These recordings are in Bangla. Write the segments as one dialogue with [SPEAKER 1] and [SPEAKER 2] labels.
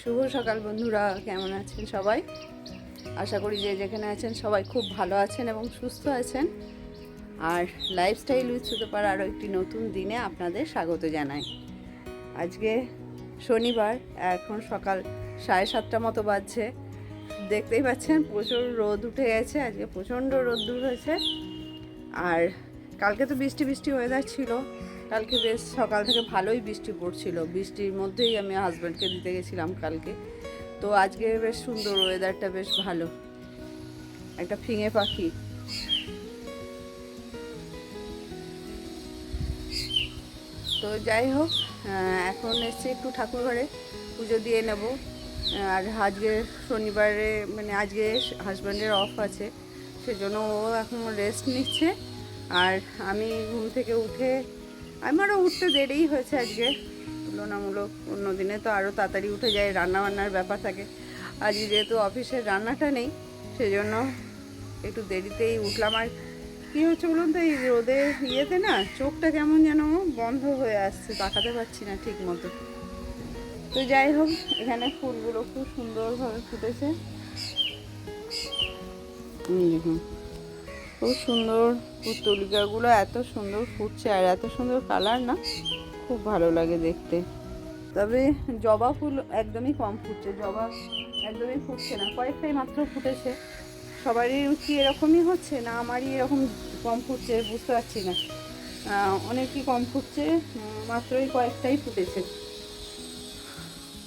[SPEAKER 1] শুভ সকাল বন্ধুরা, কেমন আছেন সবাই? আশা করি যে যেখানে আছেন সবাই খুব ভালো আছেন এবং সুস্থ আছেন। আর লাইফস্টাইল উইথ সুতপার আরও একটি নতুন দিনে আপনাদের স্বাগত জানাই। আজকে শনিবার, এখন সকাল 7:30 মতো বাজছে। দেখতেই পাচ্ছেন প্রচুর রোদ উঠে গেছে, আজকে প্রচণ্ড রোদ্দুর হয়েছে। আর কালকে তো বৃষ্টি বৃষ্টি ওয়েদার ছিল, কালকে বেশ সকাল থেকে ভালোই বৃষ্টি পড়ছিল। বৃষ্টির মধ্যেই আমি হাজব্যান্ডকে দিতে গেছিলাম কালকে। তো আজকে বেশ সুন্দর, ওয়েদারটা বেশ ভালো। একটা ফিঙে পাখি। তো যাই হোক, এখন এসছি একটু ঠাকুর ঘরে পুজো দিয়ে নেব। আর আজকে শনিবারে মানে আজকে হাজব্যান্ডের অফ আছে, সেজন্য ও এখন রেস্ট নিচ্ছে। আর আমি ঘুম থেকে উঠে, আমারও উঠতে দেরিই হয়েছে আজকে তুলনামূলক। অন্য দিনে তো আরও তাড়াতাড়ি উঠে যায়, রান্নাবান্নার ব্যাপার থাকে। আজকে যেহেতু অফিসের রান্নাটা নেই, সেজন্য একটু দেরিতেই উঠলাম। আর কী হচ্ছে বলুন তো, এই রোদে ইয়েতে না চোখটা কেমন যেন বন্ধ হয়ে আসছে, তাকাতে পারছি না ঠিক মতো। তো যাই হোক, এখানে ফুলগুলো খুব সুন্দরভাবে ফুটেছে। দেখুন খুব সুন্দর, পুতুলিকাগুলো এত সুন্দর ফুটছে আর এত সুন্দর কালার, না খুব ভালো লাগে দেখতে। তবে জবা ফুল একদমই কম ফুটছে, জবা একদমই ফুটছে না, কয়েকটাই মাত্র ফুটেছে। সবারই কি এরকমই হচ্ছে, না আমারই এরকম কম ফুটছে বুঝতে পারছি না। অনেকই কম ফুটছে, মাত্রই কয়েকটাই ফুটেছে।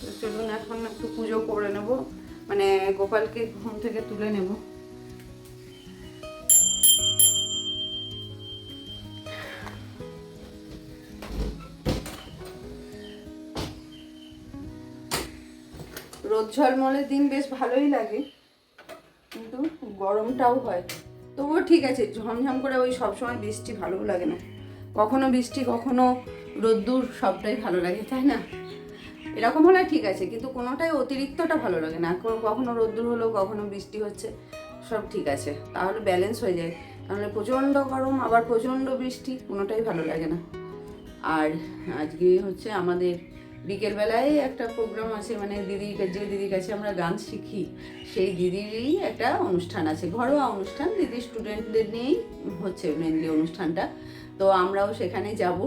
[SPEAKER 1] তো চলুন এখন একটু পুজো করে নেব, মানে গোপালকে ঘুম থেকে তুলে নেব। রোদ ঝলমলের দিন বেশ ভালোই লাগে, কিন্তু গরমটাও হয়। তবুও ঠিক আছে, ঝমঝম করে ওই সবসময় বৃষ্টি ভালোও লাগে না। কখনো বৃষ্টি, কখনো রোদ্দুর, সবটাই ভালো লাগে, তাই না? এরকম হলে ঠিক আছে, কিন্তু কোনোটাই অতিরিক্তটা ভালো লাগে না। কখনো রোদ্দুর হলো, কখনো বৃষ্টি হচ্ছে, সব ঠিক আছে, তাহলে ব্যালেন্স হয়ে যায়। তাহলে প্রচণ্ড গরম আবার প্রচণ্ড বৃষ্টি, কোনোটাই ভালো লাগে না। আর আজকে হচ্ছে আমাদের বিকেলবেলায় একটা প্রোগ্রাম আছে, মানে যে দিদির কাছে আমরা গান শিখি, সেই দিদিরই একটা অনুষ্ঠান আছে, ঘরোয়া অনুষ্ঠান, দিদির স্টুডেন্টদের নিয়েই হচ্ছে মেনলি অনুষ্ঠানটা। তো আমরাও সেখানে যাব,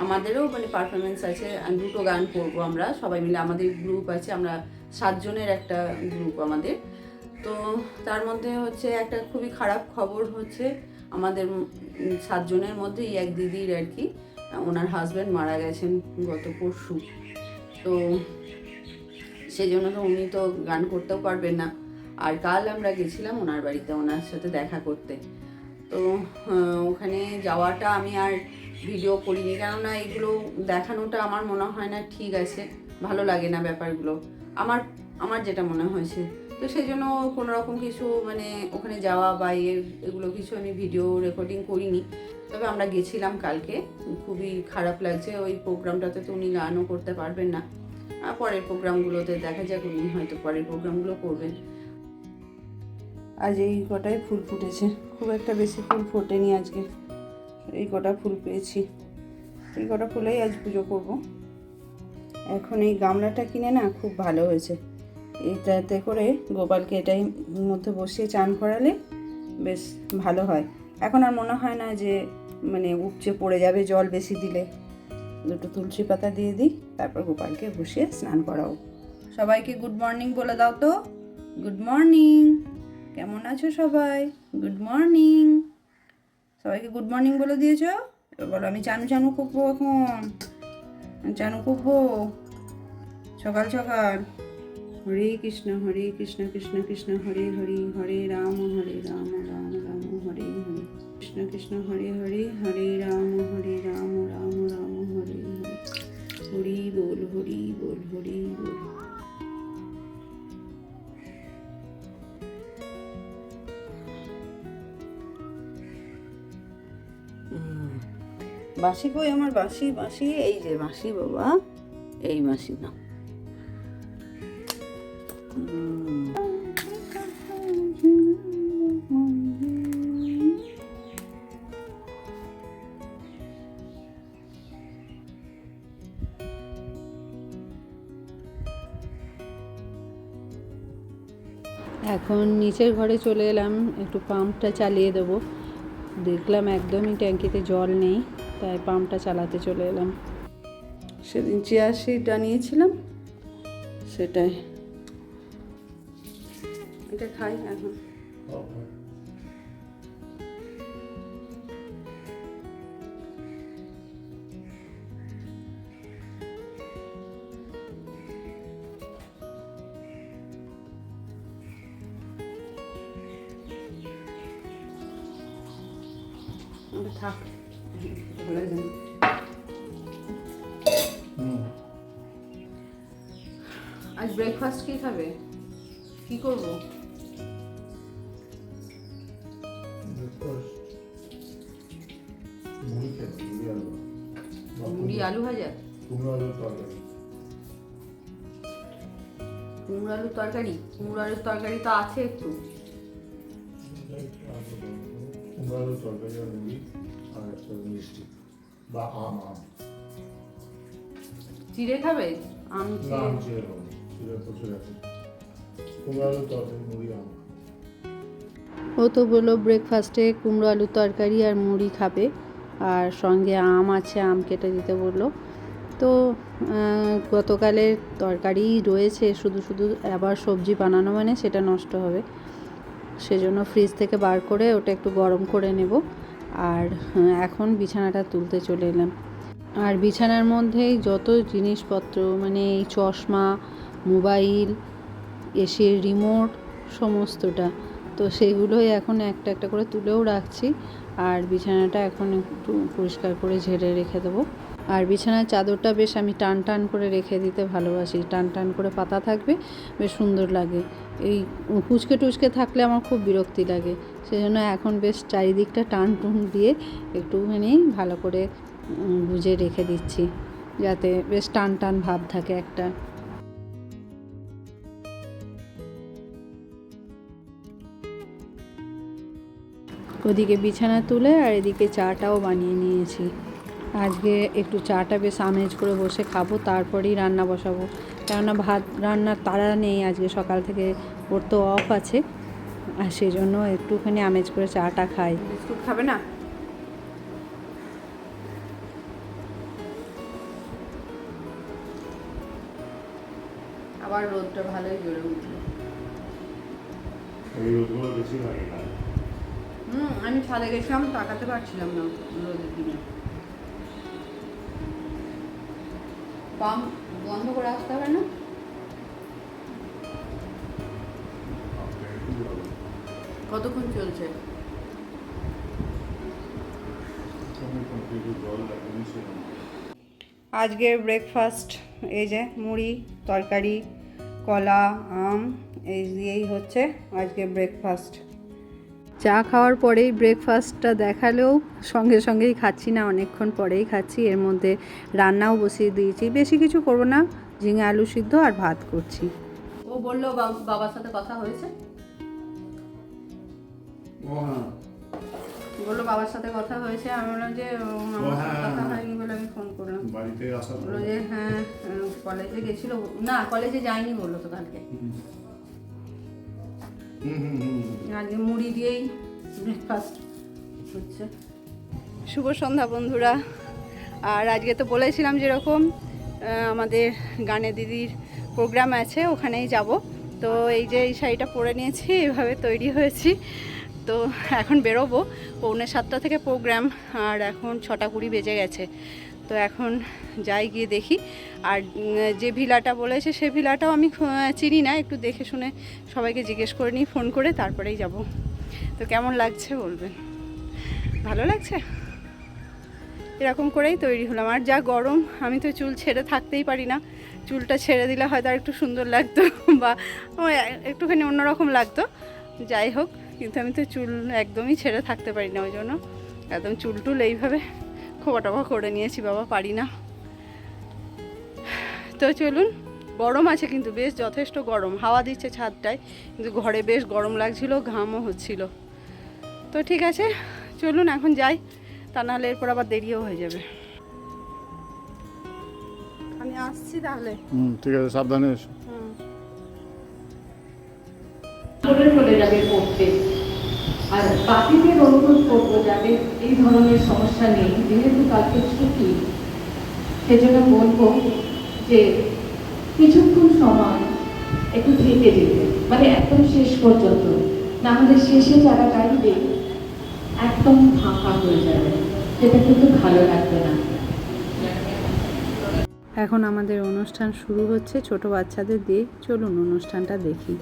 [SPEAKER 1] আমাদেরও মানে পারফরমেন্স আছে, দুটো গান করবো আমরা সবাই মিলে। আমাদের গ্রুপ আছে, আমরা 7 জনের একটা গ্রুপ আমাদের। তো তার মধ্যে হচ্ছে একটা খুবই খারাপ খবর হচ্ছে, আমাদের 7 জনের মধ্যেই এক দিদির আর কি, ওনার হাজব্যান্ড মারা গেছেন গত পরশু। তো সেজন্য তো উনি তো গান করতেও পারবেন না। আর কাল আমরা গেছিলাম ওনার বাড়িতে ওনার সাথে দেখা করতে। তো ওখানে যাওয়াটা আমি আর ভিডিও করিনি, কেননা এগুলো দেখানোটা আমার মনে হয় না ঠিক আছে, ভালো লাগে না ব্যাপারগুলো, আমার আমার যেটা মনে হয়েছে। তো সেই জন্য কোনো রকম কিছু মানে ওখানে যাওয়া বা এগুলো কিছু আমি ভিডিও রেকর্ডিং করিনি। তবে আমরা গেছিলাম কালকে, খুবই খারাপ লাগছে। ওই প্রোগ্রামটাতে তো উনি গানও করতে পারবেন না, পরের প্রোগ্রামগুলোতে দেখা যাক, উনি হয়তো পরের প্রোগ্রামগুলো করবেন। আজ এই কটাই ফুল ফুটেছে, খুব একটা বেশি ফুল ফোটেনি আজকে, এই কটা ফুল পেয়েছি, এই কটা ফুলেই আজ পুজো করব। এখন এই গামলাটা কিনে না খুব ভালো হয়েছে, এইটাতে করে গোপালকে এটাই মধ্যে বসিয়ে চান করালে বেশ ভালো হয়। এখন আর মনে হয় না যে মানে উপচে পড়ে যাবে জল বেশি দিলে। দুটো তুলসী পাতা দিয়ে দিই, তারপর গোপালকে বসিয়ে স্নান করাও। সবাইকে গুড মর্নিং বলে দাও তো। গুড মর্নিং, কেমন আছো সবাই? গুড মর্নিং, সবাইকে গুড মর্নিং বলে দিয়েছো। এবার বলো আমি চানু চানু করবো, এখন চানু করবো সকাল সকাল। হরে কৃষ্ণ কৃষ্ণ কৃষ্ণ হরে হরে, হরে রাম রাম রাম হরে হরে, কৃষ্ণ কৃষ্ণ হরে হরে, হরে রাম রাম রাম হরে হরে, হরি বল হরি বল হরি বল। বাঁশি কই আমার, বাঁশি বাঁশি, এই যে বাঁশি বাবা, এই বাঁশি না। এখন নিচের ঘরে চলে এলাম, একটু পাম্পটা চালিয়ে দেবো। দেখলাম একদমই ট্যাঙ্কিতে জল নেই, তাই পাম্পটা চালাতে চলে এলাম। সেদিন চিয়া সিড আনিয়েছিলাম, সেটাই এটা খাই এখন। থাক, আজ ব্রেকফাস্ট কি খাবে, কি করবো? মুড়ি আলু ভাজা, কুমড়ো আলুর তরকারি। কুমড়ো আলুর তরকারি তো আছে একটু।
[SPEAKER 2] কুমড়ো আলুর তরকারি আর মুড়ি আর একটা মিষ্টি বা আম।
[SPEAKER 1] চিড়ে খাবে? আম
[SPEAKER 2] চিড়ে প্রচুর আছে। কুমড়ো আলুর তরকারি মুড়ি আম।
[SPEAKER 1] ও তো বললো ব্রেকফাস্টে কুমড়ো আলুর তরকারি আর মুড়ি খাবে, আর সঙ্গে আম আছে, আম কেটে দিতে বললো। তো গতকালের তরকারি রয়েছে, শুধু শুধু আবার সবজি বানানো মানে সেটা নষ্ট হবে, সেজন্য ফ্রিজ থেকে বার করে ওটা একটু গরম করে নেব। আর এখন বিছানাটা তুলতে চলে এলাম। আর বিছানার মধ্যেই যত জিনিসপত্র, মানে এই চশমা, মোবাইল, এসির রিমোট, সমস্তটা, তো সেগুলোই এখন একটা একটা করে তুলেও রাখছি। আর বিছানাটা এখন একটু পরিষ্কার করে ঝেড়ে রেখে দেবো। আর বিছানার চাদরটা বেশ আমি টান টান করে রেখে দিতে ভালোবাসি, টান টান করে পাতা থাকবে, বেশ সুন্দর লাগে। এই কুচকে টুচকে থাকলে আমার খুব বিরক্তি লাগে, সেজন্য এখন বেশ চারিদিকটা টান টুন দিয়ে একটুখানি ভালো করে গুজে রেখে দিচ্ছি, যাতে বেশ টান টান ভাব থাকে একটা। ওদিকে বিছানা তুলে আর এদিকে চাটাও বানিয়ে নিয়েছি। আজকে একটু চাটা বেশ আমেজ করে বসে খাবো, তারপরেই রান্না বসাবো, কেননা ভাত রান্নার তাড়া নেই আজকে, সকাল থেকে ওর তো অফ আছে, আর সেই জন্য একটুখানি আমেজ করে চাটা খাই। বিস্কুট খাবে না? আবার রোদটা ভালোই জ্বলে উঠলো। আমি ছাদে গেছিলাম, তাকাতে পারছিলাম না রোদের দিনে। পাম্প বন্ধ করে আসতে হবে না? কতক্ষণ চলছে? আজকের ব্রেকফাস্ট এই যে মুড়ি, তরকারি, কলা, আম, এই দিয়েই হচ্ছে আজকের ব্রেকফাস্ট। চা খাওয়ার পরেই ব্রেকফাস্টটা দেখালেও সঙ্গে সঙ্গেই খাচ্ছি না, অনেকক্ষণ পরেই খাচ্ছি। এর মধ্যে রান্নাও বসিয়ে দিয়েছি, বেশি কিছু করবো না, ঝিঙে আলু সিদ্ধ আর ভাত করছি। ও বললো বাবার সাথে কথা হয়েছে, বললো বাবার সাথে কথা হয়েছে। আমি বললাম যে আমার সাথে কথা হয়নি বলে আমি ফোন করলাম। বললো যে হ্যাঁ কলেজে গেছিলো, না কলেজে যায়নি বললো তো কালকে। আজকে মুড়ি দিয়েই ব্রেকফাস্ট হচ্ছে। শুভ সন্ধ্যা বন্ধুরা। আর আজকে তো বলেছিলাম যেরকম আমাদের গানে দিদির প্রোগ্রাম আছে, ওখানেই যাব। তো এই যে এই শাড়িটা পরে নিয়েছি, এইভাবে তৈরি হয়েছি। তো এখন বেরোবো, 6:45 থেকে প্রোগ্রাম, আর এখন 6:20 বেজে গেছে। তো এখন যাই, গিয়ে দেখি। আর যে ভিলাটা বলেছে সে ভিলাটাও আমি চিনি না, একটু দেখে শুনে সবাইকে জিজ্ঞেস করে নিই ফোন করে, তারপরেই যাব। তো কেমন লাগছে বলবেন? ভালো লাগছে? এরকম করেই তৈরি হলাম। আর যা গরম, আমি তো চুল ছেড়ে থাকতেই পারি না, চুলটা ছেড়ে দিলে হয়তো আর একটু সুন্দর লাগতো বা একটুখানি অন্যরকম লাগতো, যাই হোক, কিন্তু আমি তো চুল একদমই ছেড়ে থাকতে পারি না, ওই জন্য একদম চুল টুল এইভাবে খোপা টোপা করে নিয়েছি, বাবা পারি না। তো চলুন, গরম আছে কিন্তু বেশ যথেষ্ট গরম, হাওয়া দিচ্ছে ছাদটায়, কিন্তু ঘরে বেশ গরম লাগছিল, ঘামও হচ্ছিল। তো ঠিক আছে চলুন এখন যাই, তা নাহলে এরপর আবার দেরিও হয়ে যাবে। আমি আসছি তাহলে।
[SPEAKER 2] ঠিক আছে, সাবধানে এসো।
[SPEAKER 3] চলে যাবে পড়তে। আর বাকিদের অনুরোধ করবো যাদের এই ধরনের সমস্যা নেই, যেহেতু কালকে ছুটি, সেজন্য বলবো যে কিছুক্ষণ সময় একটু থেকে যেতে, মানে একদম শেষ পর্যন্ত, না হলে শেষে যারা গাইবে একদম ফাঁকা হয়ে যাবে, সেটা কিন্তু ভালো লাগবে না।
[SPEAKER 1] এখন আমাদের অনুষ্ঠান শুরু হচ্ছে ছোট বাচ্চাদের দিয়ে। চলুন অনুষ্ঠানটা দেখি।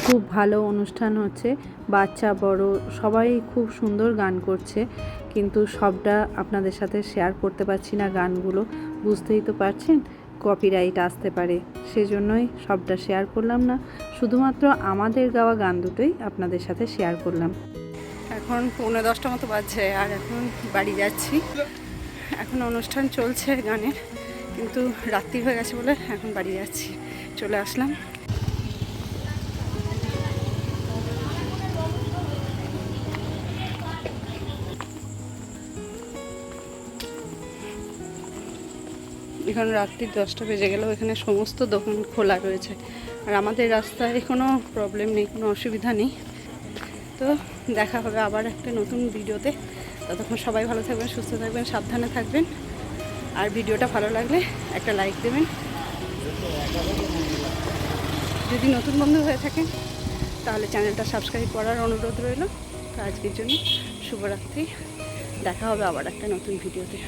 [SPEAKER 1] খুব ভালো অনুষ্ঠান হচ্ছে, বাচ্চা বড় সবাই খুব সুন্দর গান করছে, কিন্তু সবটা আপনাদের সাথে শেয়ার করতে পারছি না। গানগুলো বুঝতেই তো পারছেন কপিরাইট আসতে পারে, সেজন্যই সবটা শেয়ার করলাম না, শুধুমাত্র আমাদের গাওয়া গান দুটোই আপনাদের সাথে শেয়ার করলাম। এখন 9:45 মতো বাজছে আর এখন বাড়ি যাচ্ছি। এখন অনুষ্ঠান চলছে গানের, কিন্তু রাত্রি হয়ে গেছে বলে এখন বাড়ি যাচ্ছি, চলে আসলাম। এখন রাত্রি 10টা বেজে গেল, এখানে সমস্ত দোকান খোলা রয়েছে আর আমাদের রাস্তায় কোনো প্রবলেম নেই, কোনো অসুবিধা নেই। তো দেখা হবে আবার একটা নতুন ভিডিওতে। ততক্ষণ সবাই ভালো থাকবেন, সুস্থ থাকবেন, সাবধানে থাকবেন। আর ভিডিওটা ভালো লাগলে একটা লাইক দেবেন। যদি নতুন বন্ধু হয়ে থাকেন তাহলে চ্যানেলটা সাবস্ক্রাইব করার অনুরোধ রইল। তো আজকের জন্য শুভরাত্রি, দেখা হবে আবার একটা নতুন ভিডিওতে।